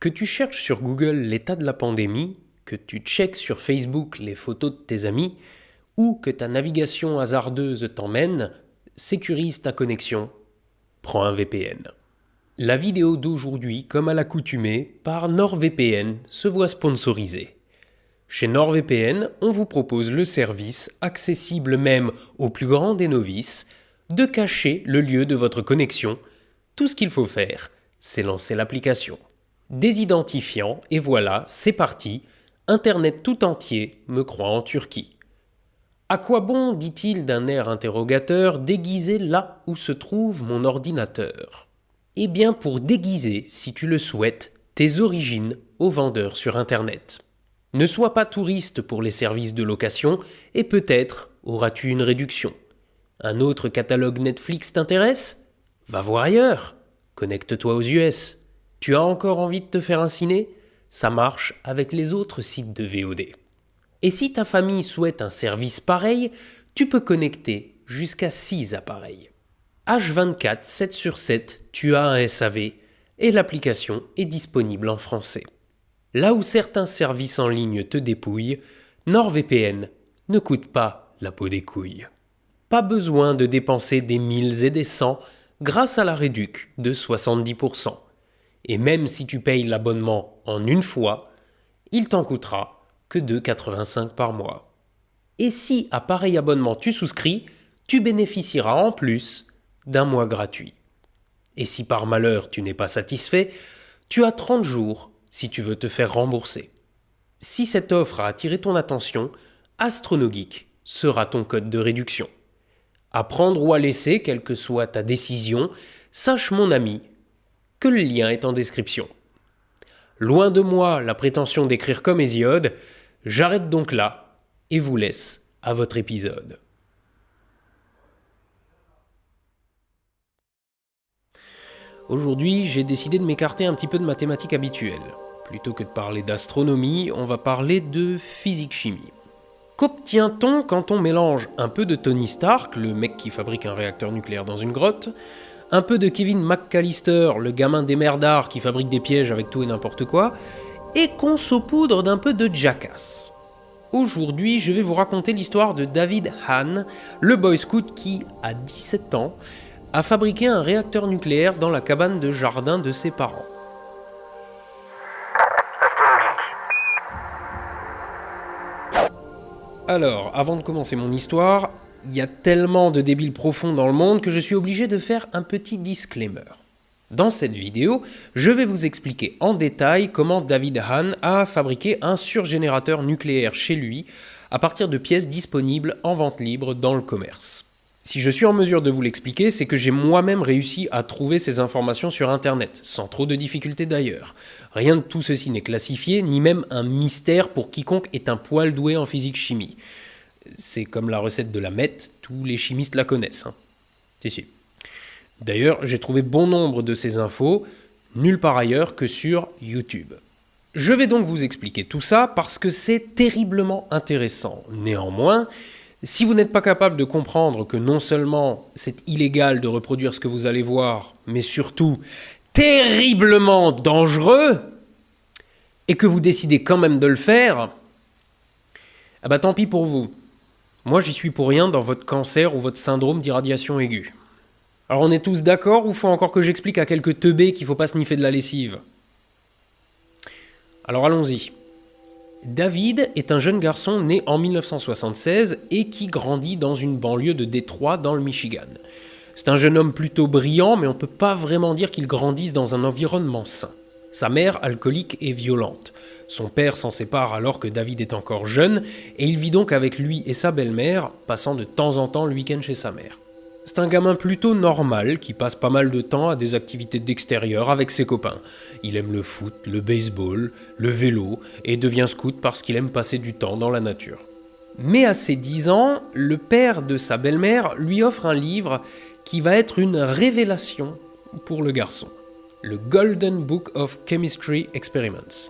Que tu cherches sur Google l'état de la pandémie, que tu checkes sur Facebook les photos de tes amis, ou que ta navigation hasardeuse t'emmène, sécurise ta connexion. Prends un VPN. La vidéo d'aujourd'hui, comme à l'accoutumée, par NordVPN, se voit sponsorisée. Chez NordVPN, on vous propose le service, accessible même aux plus grands des novices, de cacher le lieu de votre connexion. Tout ce qu'il faut faire, c'est lancer l'application. Désidentifiant, et voilà, c'est parti, Internet tout entier me croit en Turquie. À quoi bon, dit-il d'un air interrogateur, déguiser là où se trouve mon ordinateur ? Eh bien pour déguiser, si tu le souhaites, tes origines aux vendeurs sur Internet. Ne sois pas touriste pour les services de location et peut-être auras-tu une réduction. Un autre catalogue Netflix t'intéresse ? Va voir ailleurs. Connecte-toi aux US. Tu as encore envie de te faire un ciné ? Ça marche avec les autres sites de VOD. Et si ta famille souhaite un service pareil, tu peux connecter jusqu'à 6 appareils. H24, 7 sur 7, tu as un SAV et l'application est disponible en français. Là où certains services en ligne te dépouillent, NordVPN ne coûte pas la peau des couilles. Pas besoin de dépenser des 1000 et des 100 grâce à la réduc de 70%. Et même si tu payes l'abonnement en une fois, il t'en coûtera que 2,85 par mois. Et si à pareil abonnement tu souscris, tu bénéficieras en plus d'un mois gratuit. Et si par malheur tu n'es pas satisfait, tu as 30 jours si tu veux te faire rembourser. Si cette offre a attiré ton attention, AstronoGeek sera ton code de réduction. À prendre ou à laisser, quelle que soit ta décision, sache mon ami que le lien est en description. Loin de moi la prétention d'écrire comme Hésiode, j'arrête donc là et vous laisse à votre épisode. Aujourd'hui, j'ai décidé de m'écarter un petit peu de ma thématique habituelle. Plutôt que de parler d'astronomie, on va parler de physique-chimie. Qu'obtient-on quand on mélange un peu de Tony Stark, le mec qui fabrique un réacteur nucléaire dans une grotte, un peu de Kevin McAllister, le gamin des merdards qui fabrique des pièges avec tout et n'importe quoi, et qu'on saupoudre d'un peu de Jackass. Aujourd'hui, je vais vous raconter l'histoire de David Hahn, le boy scout qui, à 17 ans, a fabriqué un réacteur nucléaire dans la cabane de jardin de ses parents. Alors, avant de commencer mon histoire, il y a tellement de débiles profonds dans le monde que je suis obligé de faire un petit disclaimer. Dans cette vidéo, je vais vous expliquer en détail comment David Hahn a fabriqué un surgénérateur nucléaire chez lui à partir de pièces disponibles en vente libre dans le commerce. Si je suis en mesure de vous l'expliquer, c'est que j'ai moi-même réussi à trouver ces informations sur Internet, sans trop de difficultés d'ailleurs. Rien de tout ceci n'est classifié, ni même un mystère pour quiconque est un poil doué en physique-chimie. C'est comme la recette de la meth, tous les chimistes la connaissent. Si. D'ailleurs, j'ai trouvé bon nombre de ces infos, nulle part ailleurs que sur YouTube. Je vais donc vous expliquer tout ça parce que c'est terriblement intéressant. Néanmoins, si vous n'êtes pas capable de comprendre que non seulement c'est illégal de reproduire ce que vous allez voir, mais surtout terriblement dangereux, et que vous décidez quand même de le faire, tant pis pour vous. Moi, j'y suis pour rien dans votre cancer ou votre syndrome d'irradiation aiguë. Alors on est tous d'accord ou faut encore que j'explique à quelques teubés qu'il faut pas sniffer de la lessive ? Alors allons-y. David est un jeune garçon né en 1976 et qui grandit dans une banlieue de Détroit dans le Michigan. C'est un jeune homme plutôt brillant, mais on ne peut pas vraiment dire qu'il grandisse dans un environnement sain. Sa mère, alcoolique et violente. Son père s'en sépare alors que David est encore jeune, et il vit donc avec lui et sa belle-mère, passant de temps en temps le week-end chez sa mère. C'est un gamin plutôt normal qui passe pas mal de temps à des activités d'extérieur avec ses copains. Il aime le foot, le baseball, le vélo et devient scout parce qu'il aime passer du temps dans la nature. Mais à ses 10 ans, le père de sa belle-mère lui offre un livre qui va être une révélation pour le garçon. Le Golden Book of Chemistry Experiments.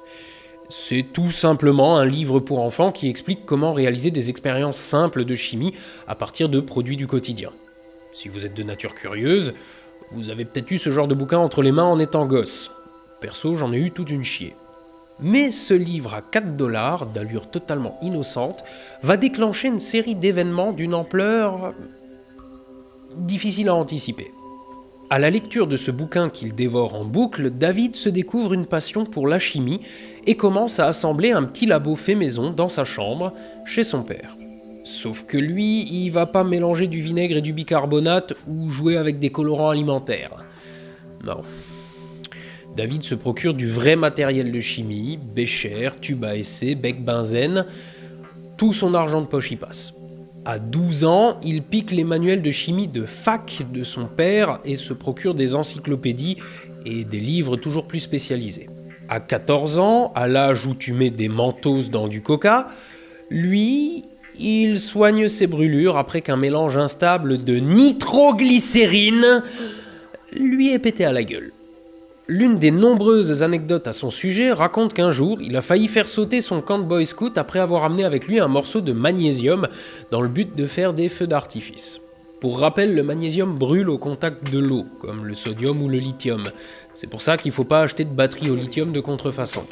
C'est tout simplement un livre pour enfants qui explique comment réaliser des expériences simples de chimie à partir de produits du quotidien. Si vous êtes de nature curieuse, vous avez peut-être eu ce genre de bouquin entre les mains en étant gosse. Perso, j'en ai eu toute une chier. Mais ce livre à 4$, d'allure totalement innocente, va déclencher une série d'événements d'une ampleur difficile à anticiper. À la lecture de ce bouquin qu'il dévore en boucle, David se découvre une passion pour la chimie et commence à assembler un petit labo fait maison dans sa chambre, chez son père. Sauf que lui, il va pas mélanger du vinaigre et du bicarbonate ou jouer avec des colorants alimentaires. Non. David se procure du vrai matériel de chimie, bécher, tube à essai, bec benzène. Tout son argent de poche y passe. À 12 ans, il pique les manuels de chimie de fac de son père et se procure des encyclopédies et des livres toujours plus spécialisés. À 14 ans, à l'âge où tu mets des mentos dans du coca, lui, il soigne ses brûlures après qu'un mélange instable de nitroglycérine lui ait pété à la gueule. L'une des nombreuses anecdotes à son sujet raconte qu'un jour, il a failli faire sauter son camp de Boy Scout après avoir amené avec lui un morceau de magnésium dans le but de faire des feux d'artifice. Pour rappel, le magnésium brûle au contact de l'eau, comme le sodium ou le lithium. C'est pour ça qu'il ne faut pas acheter de batterie au lithium de contrefaçon.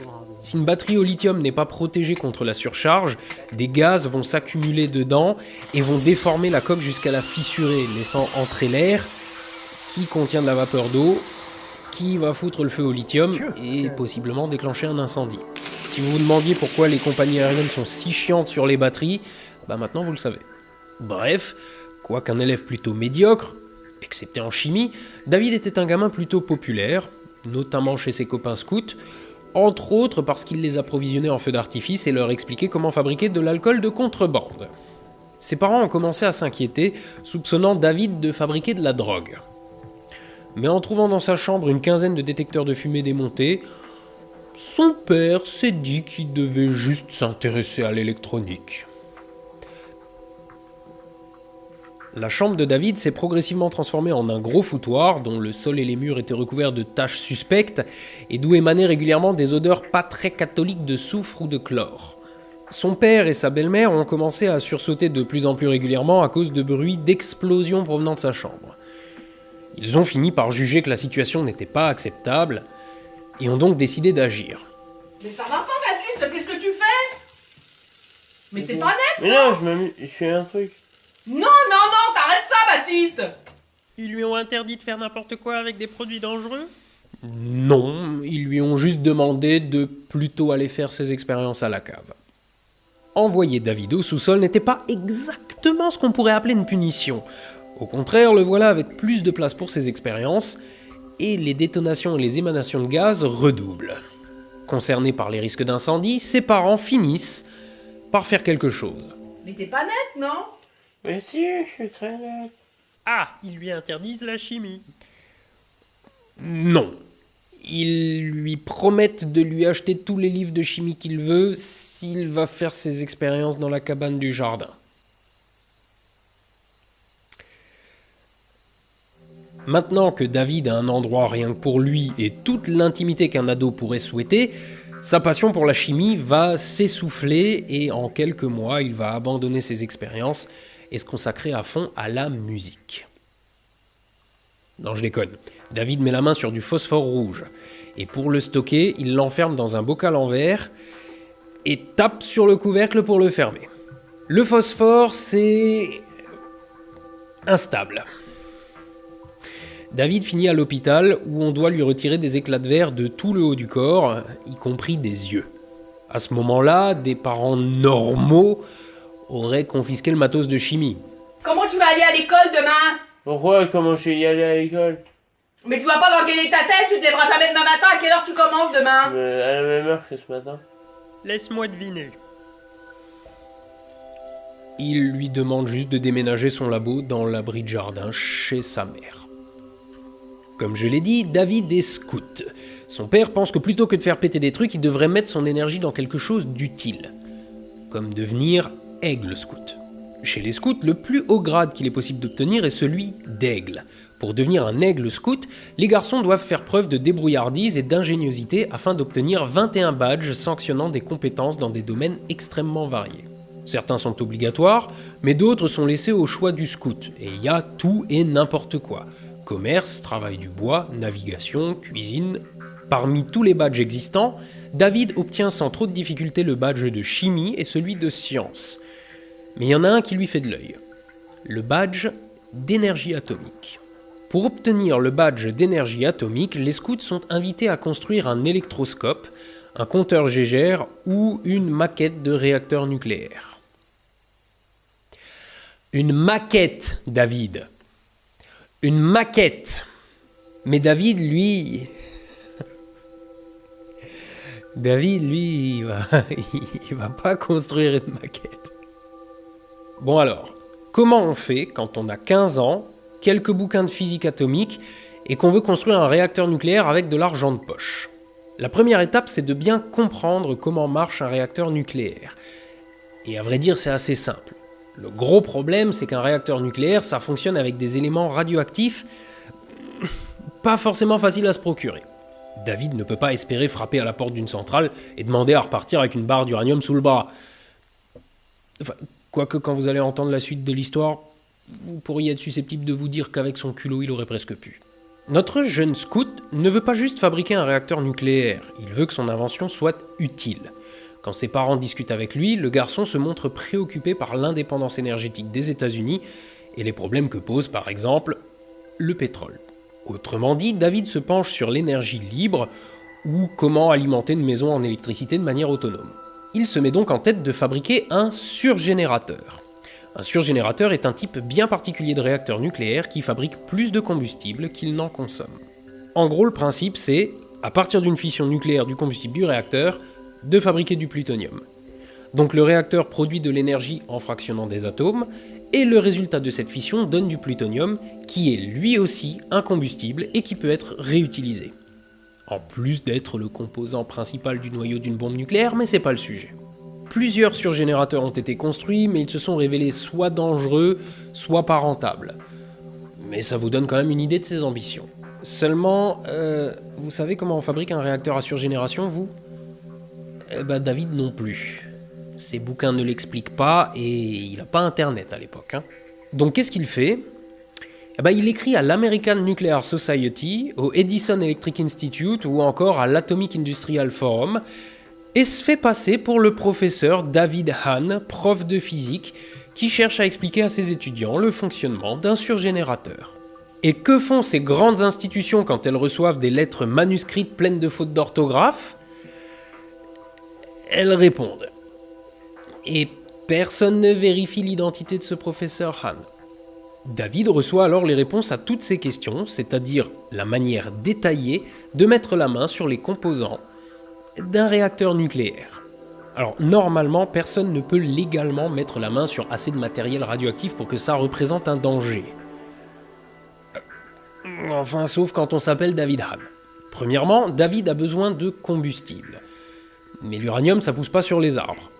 Si une batterie au lithium n'est pas protégée contre la surcharge, des gaz vont s'accumuler dedans et vont déformer la coque jusqu'à la fissurer, laissant entrer l'air qui contient de la vapeur d'eau, qui va foutre le feu au lithium et possiblement déclencher un incendie. Si vous vous demandiez pourquoi les compagnies aériennes sont si chiantes sur les batteries, maintenant vous le savez. Bref, quoiqu'un élève plutôt médiocre, excepté en chimie, David était un gamin plutôt populaire, notamment chez ses copains scouts, entre autres parce qu'il les approvisionnait en feux d'artifice et leur expliquait comment fabriquer de l'alcool de contrebande. Ses parents ont commencé à s'inquiéter, soupçonnant David de fabriquer de la drogue. Mais en trouvant dans sa chambre une quinzaine de détecteurs de fumée démontés, son père s'est dit qu'il devait juste s'intéresser à l'électronique. La chambre de David s'est progressivement transformée en un gros foutoir dont le sol et les murs étaient recouverts de taches suspectes et d'où émanaient régulièrement des odeurs pas très catholiques de soufre ou de chlore. Son père et sa belle-mère ont commencé à sursauter de plus en plus régulièrement à cause de bruits d'explosions provenant de sa chambre. Ils ont fini par juger que la situation n'était pas acceptable et ont donc décidé d'agir. Mais ça va pas, Baptiste, qu'est-ce que tu fais? Mais t'es pas net? Mais non, je fais un truc. Non, t'arrêtes ça, Baptiste! Ils lui ont interdit de faire n'importe quoi avec des produits dangereux ? Non, ils lui ont juste demandé de plutôt aller faire ses expériences à la cave. Envoyer David au sous-sol n'était pas exactement ce qu'on pourrait appeler une punition. Au contraire, le voilà avec plus de place pour ses expériences, et les détonations et les émanations de gaz redoublent. Concerné par les risques d'incendie, ses parents finissent par faire quelque chose. Mais t'es pas net, non? Mais si, je suis très net. Ah, ils lui interdisent la chimie. Non. Ils lui promettent de lui acheter tous les livres de chimie qu'il veut s'il va faire ses expériences dans la cabane du jardin. Maintenant que David a un endroit rien que pour lui et toute l'intimité qu'un ado pourrait souhaiter, sa passion pour la chimie va s'essouffler et en quelques mois, il va abandonner ses expériences et se consacrer à fond à la musique. Non, je déconne. David met la main sur du phosphore rouge et pour le stocker, il l'enferme dans un bocal en verre et tape sur le couvercle pour le fermer. Le phosphore, c'est instable. David finit à l'hôpital où on doit lui retirer des éclats de verre de tout le haut du corps, y compris des yeux. À ce moment-là, des parents normaux auraient confisqué le matos de chimie. Comment tu vas aller à l'école demain? Pourquoi? Comment je vais y aller à l'école? Mais tu vois pas dans quelle est ta tête, tu te lèveras jamais demain matin, à quelle heure tu commences demain? À la même heure que ce matin. Laisse-moi deviner. Il lui demande juste de déménager son labo dans l'abri de jardin chez sa mère. Comme je l'ai dit, David est scout. Son père pense que plutôt que de faire péter des trucs, il devrait mettre son énergie dans quelque chose d'utile. Comme devenir aigle scout. Chez les scouts, le plus haut grade qu'il est possible d'obtenir est celui d'aigle. Pour devenir un aigle scout, les garçons doivent faire preuve de débrouillardise et d'ingéniosité afin d'obtenir 21 badges sanctionnant des compétences dans des domaines extrêmement variés. Certains sont obligatoires, mais d'autres sont laissés au choix du scout, et il y a tout et n'importe quoi. Commerce, travail du bois, navigation, cuisine. Parmi tous les badges existants, David obtient sans trop de difficulté le badge de chimie et celui de science. Mais il y en a un qui lui fait de l'œil. Le badge d'énergie atomique. Pour obtenir le badge d'énergie atomique, les scouts sont invités à construire un électroscope, un compteur Geiger ou une maquette de réacteur nucléaire. Une maquette, David. Une maquette. Mais David, lui, il va pas construire une maquette. Bon alors, comment on fait quand on a 15 ans, quelques bouquins de physique atomique et qu'on veut construire un réacteur nucléaire avec de l'argent de poche ? La première étape, c'est de bien comprendre comment marche un réacteur nucléaire. Et à vrai dire, c'est assez simple. Le gros problème, c'est qu'un réacteur nucléaire, ça fonctionne avec des éléments radioactifs pas forcément faciles à se procurer. David ne peut pas espérer frapper à la porte d'une centrale et demander à repartir avec une barre d'uranium sous le bras. Enfin, quoique quand vous allez entendre la suite de l'histoire, vous pourriez être susceptible de vous dire qu'avec son culot, il aurait presque pu. Notre jeune scout ne veut pas juste fabriquer un réacteur nucléaire, il veut que son invention soit utile. Quand ses parents discutent avec lui, le garçon se montre préoccupé par l'indépendance énergétique des États-Unis et les problèmes que pose par exemple le pétrole. Autrement dit, David se penche sur l'énergie libre ou comment alimenter une maison en électricité de manière autonome. Il se met donc en tête de fabriquer un surgénérateur. Un surgénérateur est un type bien particulier de réacteur nucléaire qui fabrique plus de combustible qu'il n'en consomme. En gros, le principe c'est, à partir d'une fission nucléaire du combustible du réacteur, de fabriquer du plutonium. Donc le réacteur produit de l'énergie en fractionnant des atomes, et le résultat de cette fission donne du plutonium, qui est lui aussi un combustible et qui peut être réutilisé. En plus d'être le composant principal du noyau d'une bombe nucléaire, mais c'est pas le sujet. Plusieurs surgénérateurs ont été construits, mais ils se sont révélés soit dangereux, soit pas rentables. Mais ça vous donne quand même une idée de ses ambitions. Seulement, vous savez comment on fabrique un réacteur à surgénération, vous ? David non plus. Ses bouquins ne l'expliquent pas et il n'a pas internet à l'époque. Donc qu'est-ce qu'il fait ? Il écrit à l'American Nuclear Society, au Edison Electric Institute ou encore à l'Atomic Industrial Forum et se fait passer pour le professeur David Hahn, prof de physique, qui cherche à expliquer à ses étudiants le fonctionnement d'un surgénérateur. Et que font ces grandes institutions quand elles reçoivent des lettres manuscrites pleines de fautes d'orthographe ? Elles répondent. Et personne ne vérifie l'identité de ce professeur Hahn. David reçoit alors les réponses à toutes ces questions, c'est-à-dire la manière détaillée de mettre la main sur les composants d'un réacteur nucléaire. Alors normalement, personne ne peut légalement mettre la main sur assez de matériel radioactif pour que ça représente un danger. Enfin, sauf quand on s'appelle David Hahn. Premièrement, David a besoin de combustible. Mais l'uranium, ça pousse pas sur les arbres.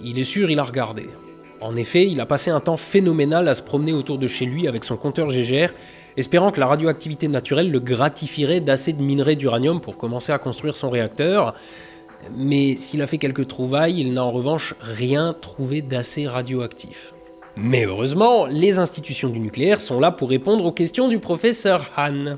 Il est sûr, il a regardé. En effet, il a passé un temps phénoménal à se promener autour de chez lui avec son compteur Geiger, espérant que la radioactivité naturelle le gratifierait d'assez de minerais d'uranium pour commencer à construire son réacteur. Mais s'il a fait quelques trouvailles, il n'a en revanche rien trouvé d'assez radioactif. Mais heureusement, les institutions du nucléaire sont là pour répondre aux questions du professeur Hahn.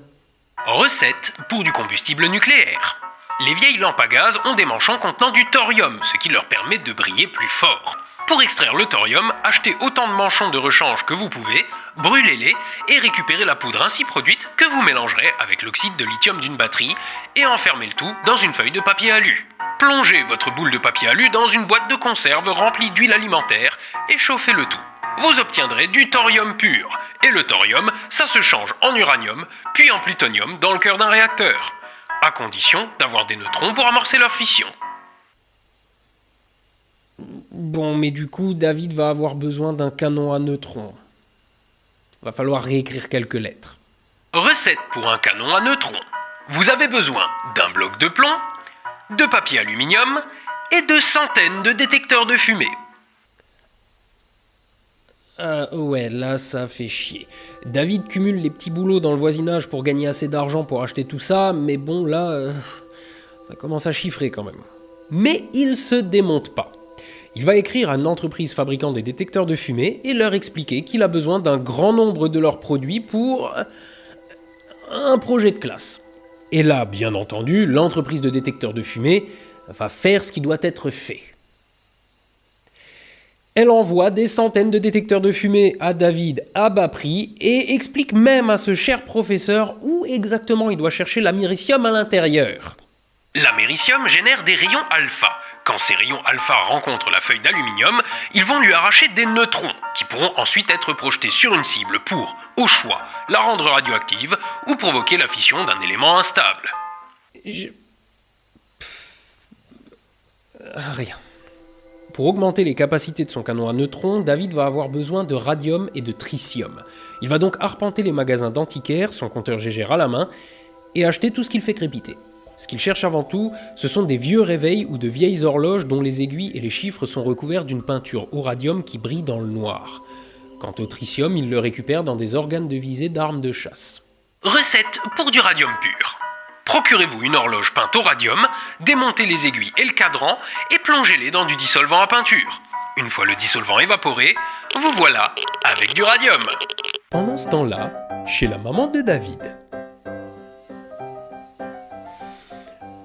Recette pour du combustible nucléaire. Les vieilles lampes à gaz ont des manchons contenant du thorium, ce qui leur permet de briller plus fort. Pour extraire le thorium, achetez autant de manchons de rechange que vous pouvez, brûlez-les et récupérez la poudre ainsi produite que vous mélangerez avec l'oxyde de lithium d'une batterie et enfermez le tout dans une feuille de papier alu. Plongez votre boule de papier alu dans une boîte de conserve remplie d'huile alimentaire et chauffez le tout. Vous obtiendrez du thorium pur. Et le thorium, ça se change en uranium, puis en plutonium dans le cœur d'un réacteur. À condition d'avoir des neutrons pour amorcer leur fission. Bon, mais du coup, David va avoir besoin d'un canon à neutrons. Va falloir réécrire quelques lettres. Recette pour un canon à neutrons. Vous avez besoin d'un bloc de plomb, de papier aluminium et de centaines de détecteurs de fumée. Ouais, là, ça fait chier. David cumule les petits boulots dans le voisinage pour gagner assez d'argent pour acheter tout ça, mais bon, là, ça commence à chiffrer quand même. Mais il se démonte pas. Il va écrire à une entreprise fabriquant des détecteurs de fumée et leur expliquer qu'il a besoin d'un grand nombre de leurs produits pour un projet de classe. Et là, bien entendu, l'entreprise de détecteurs de fumée va faire ce qui doit être fait. Elle envoie des centaines de détecteurs de fumée à David à bas prix et explique même à ce cher professeur où exactement il doit chercher l'américium à l'intérieur. L'américium génère des rayons alpha. Quand ces rayons alpha rencontrent la feuille d'aluminium, ils vont lui arracher des neutrons qui pourront ensuite être projetés sur une cible pour, au choix, la rendre radioactive ou provoquer la fission d'un élément instable. Rien. Pour augmenter les capacités de son canon à neutrons, David va avoir besoin de radium et de tritium. Il va donc arpenter les magasins d'antiquaires, son compteur Gégère à la main, et acheter tout ce qu'il fait crépiter. Ce qu'il cherche avant tout, ce sont des vieux réveils ou de vieilles horloges dont les aiguilles et les chiffres sont recouverts d'une peinture au radium qui brille dans le noir. Quant au tritium, il le récupère dans des organes de visée d'armes de chasse. Recette pour du radium pur. Procurez-vous une horloge peinte au radium, démontez les aiguilles et le cadran et plongez-les dans du dissolvant à peinture. Une fois le dissolvant évaporé, vous voilà avec du radium. Pendant ce temps-là, chez la maman de David.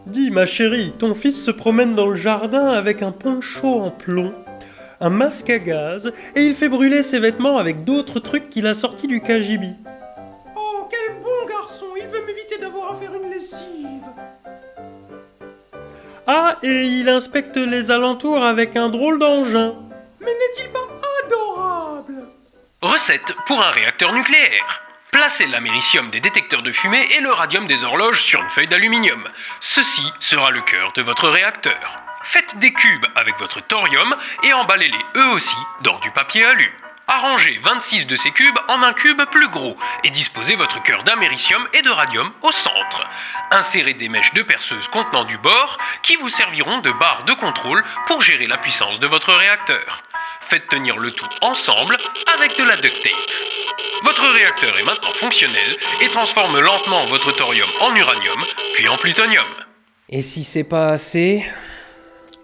Dis ma chérie, ton fils se promène dans le jardin avec un poncho en plomb, un masque à gaz, et il fait brûler ses vêtements avec d'autres trucs qu'il a sortis du KGB. Oh, quel bon garçon. Il veut m'éviter d'avoir à faire une lessive. Ah, et il inspecte les alentours avec un drôle d'engin. Mais n'est-il pas adorable? Recette pour un réacteur nucléaire. Placez l'américium des détecteurs de fumée et le radium des horloges sur une feuille d'aluminium. Ceci sera le cœur de votre réacteur. Faites des cubes avec votre thorium et emballez-les eux aussi dans du papier alu. Arrangez 26 de ces cubes en un cube plus gros et disposez votre cœur d'américium et de radium au centre. Insérez des mèches de perceuse contenant du bore qui vous serviront de barre de contrôle pour gérer la puissance de votre réacteur. Faites tenir le tout ensemble avec de la duct tape. Votre réacteur est maintenant fonctionnel et transforme lentement votre thorium en uranium, puis en plutonium. Et si c'est pas assez,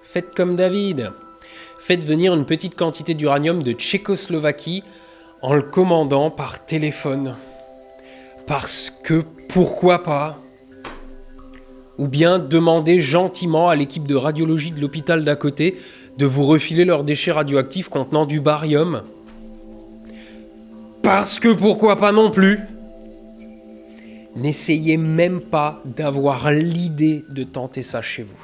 faites comme David. Faites venir une petite quantité d'uranium de Tchécoslovaquie en le commandant par téléphone. Parce que pourquoi pas? Ou bien demandez gentiment à l'équipe de radiologie de l'hôpital d'à côté de vous refiler leurs déchets radioactifs contenant du barium. Parce que pourquoi pas non plus? N'essayez même pas d'avoir l'idée de tenter ça chez vous.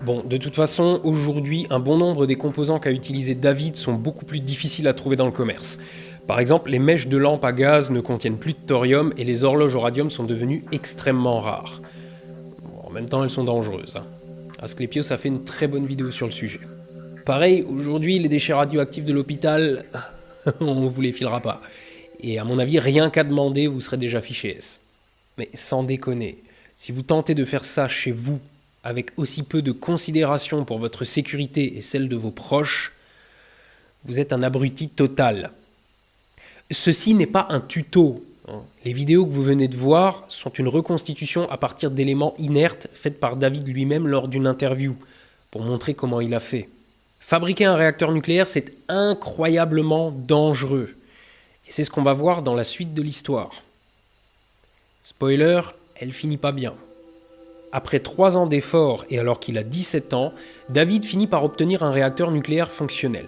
Bon, de toute façon, aujourd'hui, un bon nombre des composants qu'a utilisé David sont beaucoup plus difficiles à trouver dans le commerce. Par exemple, les mèches de lampe à gaz ne contiennent plus de thorium et les horloges au radium sont devenues extrêmement rares. Bon, en même temps, elles sont dangereuses. Asclepios a fait une très bonne vidéo sur le sujet. Pareil, aujourd'hui, les déchets radioactifs de l'hôpital, on vous les filera pas. Et à mon avis, rien qu'à demander, vous serez déjà fiché S. Mais sans déconner, si vous tentez de faire ça chez vous, avec aussi peu de considération pour votre sécurité et celle de vos proches, vous êtes un abruti total. Ceci n'est pas un tuto. Les vidéos que vous venez de voir sont une reconstitution à partir d'éléments inertes faites par David lui-même lors d'une interview, pour montrer comment il a fait. Fabriquer un réacteur nucléaire, c'est incroyablement dangereux. Et c'est ce qu'on va voir dans la suite de l'histoire. Spoiler, elle finit pas bien. Après 3 ans d'efforts et alors qu'il a 17 ans, David finit par obtenir un réacteur nucléaire fonctionnel.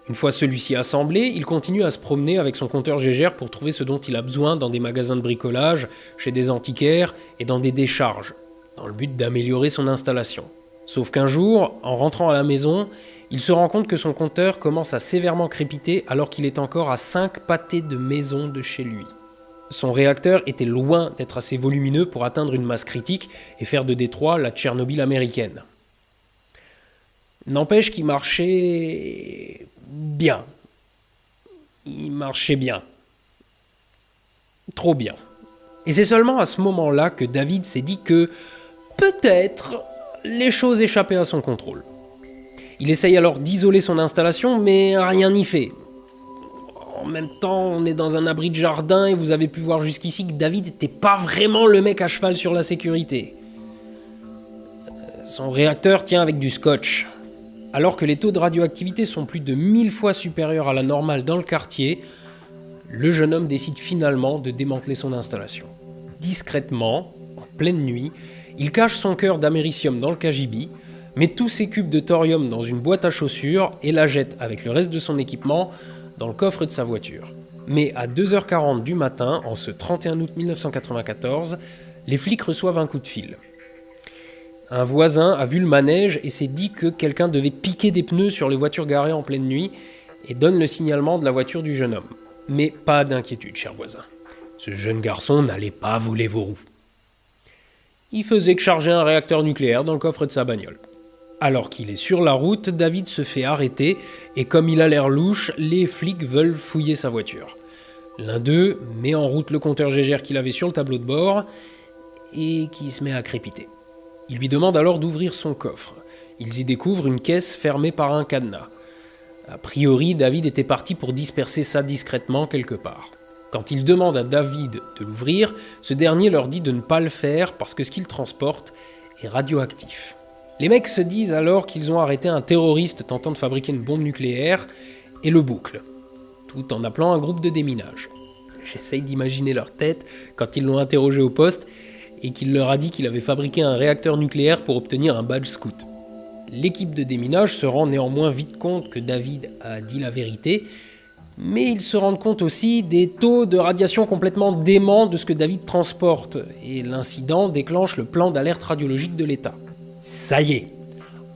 Une fois celui-ci assemblé, il continue à se promener avec son compteur Gégère pour trouver ce dont il a besoin dans des magasins de bricolage, chez des antiquaires et dans des décharges, dans le but d'améliorer son installation. Sauf qu'un jour, en rentrant à la maison, il se rend compte que son compteur commence à sévèrement crépiter alors qu'il est encore à 5 pâtés de maison de chez lui. Son réacteur était loin d'être assez volumineux pour atteindre une masse critique et faire de Détroit la Tchernobyl américaine. N'empêche qu'il marchait bien. Il marchait bien. Trop bien. Et c'est seulement à ce moment-là que David s'est dit que peut-être les choses échappaient à son contrôle. Il essaye alors d'isoler son installation, mais rien n'y fait. En même temps, on est dans un abri de jardin et vous avez pu voir jusqu'ici que David n'était pas vraiment le mec à cheval sur la sécurité. Son réacteur tient avec du scotch. Alors que les taux de radioactivité sont plus de 1000 fois supérieurs à la normale dans le quartier, le jeune homme décide finalement de démanteler son installation. Discrètement, en pleine nuit, il cache son cœur d'américium dans le cagibi, met tous ses cubes de thorium dans une boîte à chaussures et la jette avec le reste de son équipement dans le coffre de sa voiture. Mais à 2h40 du matin, en ce 31 août 1994, les flics reçoivent un coup de fil. Un voisin a vu le manège et s'est dit que quelqu'un devait piquer des pneus sur les voitures garées en pleine nuit et donne le signalement de la voiture du jeune homme. Mais pas d'inquiétude, cher voisin. Ce jeune garçon n'allait pas voler vos roues. Il faisait que charger un réacteur nucléaire dans le coffre de sa bagnole. Alors qu'il est sur la route, David se fait arrêter et comme il a l'air louche, les flics veulent fouiller sa voiture. L'un d'eux met en route le compteur Gégère qu'il avait sur le tableau de bord et qui se met à crépiter. Il lui demande alors d'ouvrir son coffre. Ils y découvrent une caisse fermée par un cadenas. A priori, David était parti pour disperser ça discrètement quelque part. Quand ils demandent à David de l'ouvrir, ce dernier leur dit de ne pas le faire parce que ce qu'il transporte est radioactif. Les mecs se disent alors qu'ils ont arrêté un terroriste tentant de fabriquer une bombe nucléaire et le bouclent, tout en appelant un groupe de déminage. J'essaye d'imaginer leur tête quand ils l'ont interrogé au poste et qu'il leur a dit qu'il avait fabriqué un réacteur nucléaire pour obtenir un badge scout. L'équipe de déminage se rend néanmoins vite compte que David a dit la vérité, mais ils se rendent compte aussi des taux de radiation complètement déments de ce que David transporte, et l'incident déclenche le plan d'alerte radiologique de l'État. Ça y est,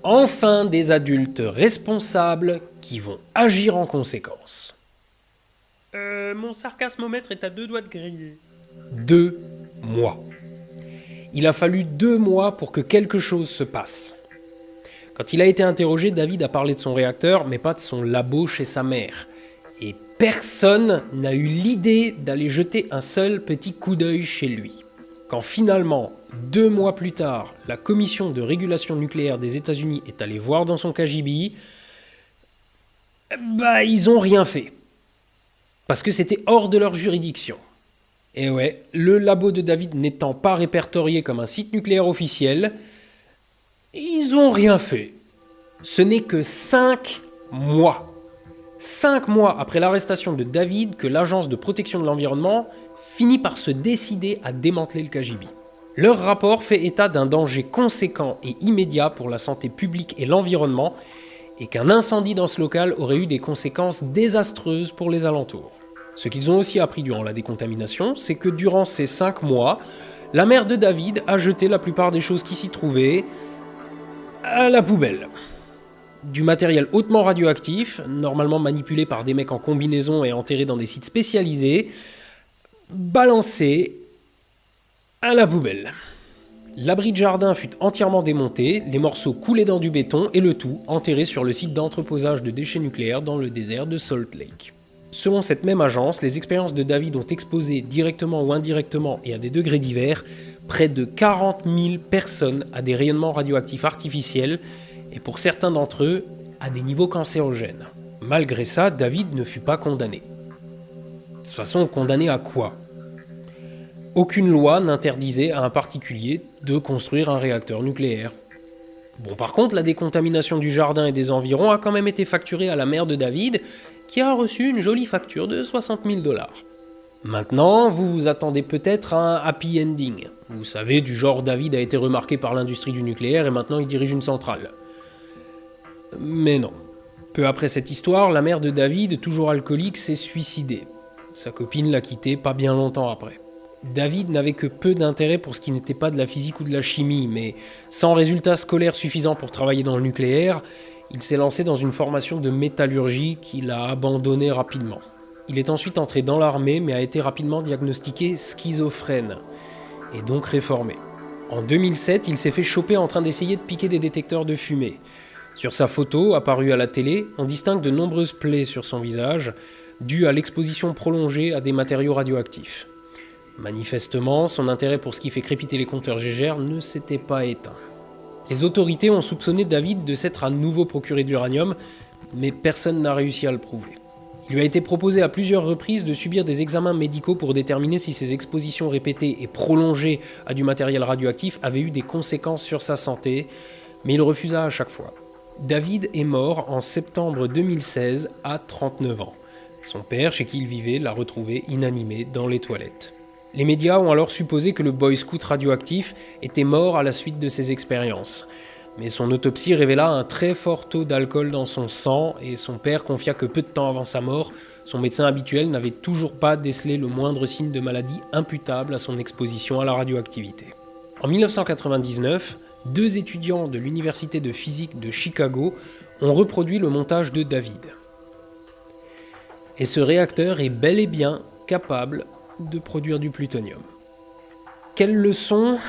enfin des adultes responsables qui vont agir en conséquence. Mon sarcasmomètre est à 2 doigts de griller. 2 mois. Il a fallu 2 mois pour que quelque chose se passe. Quand il a été interrogé, David a parlé de son réacteur, mais pas de son labo chez sa mère. Et personne n'a eu l'idée d'aller jeter un seul petit coup d'œil chez lui. Quand finalement, 2 mois plus tard, la commission de régulation nucléaire des États-Unis est allée voir dans son cagibi, ils ont rien fait. Parce que c'était hors de leur juridiction. Et ouais, le labo de David n'étant pas répertorié comme un site nucléaire officiel, ils ont rien fait. Ce n'est que 5 mois. 5 mois après l'arrestation de David que l'Agence de protection de l'environnement finit par se décider à démanteler le cagibi. Leur rapport fait état d'un danger conséquent et immédiat pour la santé publique et l'environnement et qu'un incendie dans ce local aurait eu des conséquences désastreuses pour les alentours. Ce qu'ils ont aussi appris durant la décontamination, c'est que durant ces 5 mois, la mère de David a jeté la plupart des choses qui s'y trouvaient à la poubelle. Du matériel hautement radioactif, normalement manipulé par des mecs en combinaison et enterré dans des sites spécialisés, balancé à la poubelle. L'abri de jardin fut entièrement démonté, les morceaux coulés dans du béton et le tout enterré sur le site d'entreposage de déchets nucléaires dans le désert de Salt Lake. Selon cette même agence, les expériences de David ont exposé directement ou indirectement et à des degrés divers près de 40 000 personnes à des rayonnements radioactifs artificiels et pour certains d'entre eux à des niveaux cancérogènes. Malgré ça, David ne fut pas condamné. De toute façon, condamné à quoi ? Aucune loi n'interdisait à un particulier de construire un réacteur nucléaire. Bon, par contre, la décontamination du jardin et des environs a quand même été facturée à la mère de David, qui a reçu une jolie facture de 60 000 $. Maintenant, vous vous attendez peut-être à un happy ending. Vous savez, du genre David a été remarqué par l'industrie du nucléaire et maintenant il dirige une centrale. Mais non. Peu après cette histoire, la mère de David, toujours alcoolique, s'est suicidée. Sa copine l'a quitté pas bien longtemps après. David n'avait que peu d'intérêt pour ce qui n'était pas de la physique ou de la chimie, mais sans résultats scolaires suffisants pour travailler dans le nucléaire, il s'est lancé dans une formation de métallurgie qu'il a abandonnée rapidement. Il est ensuite entré dans l'armée, mais a été rapidement diagnostiqué schizophrène, et donc réformé. En 2007, il s'est fait choper en train d'essayer de piquer des détecteurs de fumée. Sur sa photo, apparue à la télé, on distingue de nombreuses plaies sur son visage, dues à l'exposition prolongée à des matériaux radioactifs. Manifestement, son intérêt pour ce qui fait crépiter les compteurs Gégère ne s'était pas éteint. Les autorités ont soupçonné David de s'être à nouveau procuré de l'uranium, mais personne n'a réussi à le prouver. Il lui a été proposé à plusieurs reprises de subir des examens médicaux pour déterminer si ses expositions répétées et prolongées à du matériel radioactif avaient eu des conséquences sur sa santé, mais il refusa à chaque fois. David est mort en septembre 2016 à 39 ans. Son père, chez qui il vivait, l'a retrouvé inanimé dans les toilettes. Les médias ont alors supposé que le Boy Scout radioactif était mort à la suite de ses expériences. Mais son autopsie révéla un très fort taux d'alcool dans son sang et son père confia que peu de temps avant sa mort, son médecin habituel n'avait toujours pas décelé le moindre signe de maladie imputable à son exposition à la radioactivité. En 1999, 2 étudiants de l'Université de physique de Chicago ont reproduit le montage de David. Et ce réacteur est bel et bien capable de produire du plutonium. Quelle leçon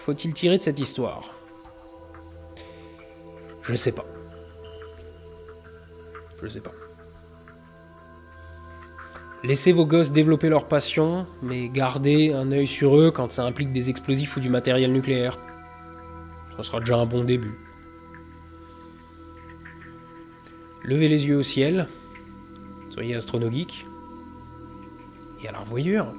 faut-il tirer de cette histoire ? Je sais pas. Laissez vos gosses développer leur passion, mais gardez un œil sur eux quand ça implique des explosifs ou du matériel nucléaire. Ça sera déjà un bon début. Levez les yeux au ciel, soyez astronogeek, et à la revoyure.